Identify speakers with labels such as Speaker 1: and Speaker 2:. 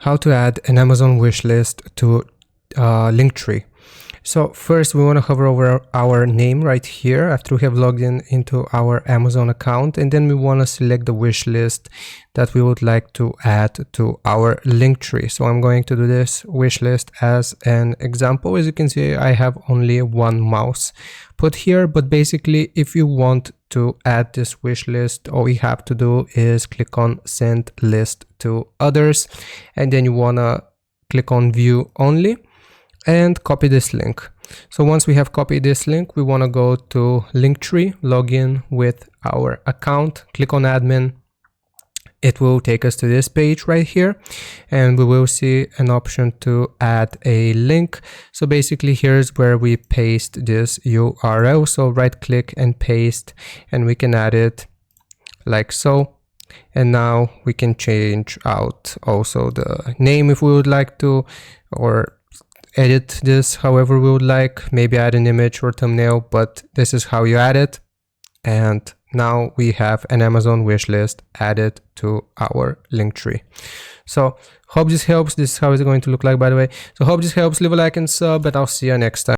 Speaker 1: how to add an Amazon wish list to Linktree. So first we want to hover over our name right here after we have logged into our Amazon account, and then we want to select the wish list that we would like to add to our Linktree. So I'm going to do this wish list as an example. As you can see, I have only one mouse put here, but basically if you want to add this wish list, all you have to do is click on send list to others, and then you want to click on view only and copy this link. So once we have copied this link, we want to go to Linktree, log in with our account, click on admin. It will take us to this page right here, and we will see an option to add a link. So basically here's where we paste this URL. So right click and paste, and we can add it like so. And now we can change out also the name if we would like to, or edit this however we would like, maybe add an image or thumbnail, but this is how you add it. And now we have an Amazon wish list added to our Linktree. So hope this helps. This is how it's going to look like, by the way. So hope this helps. Leave a like and sub, and I'll see you next time.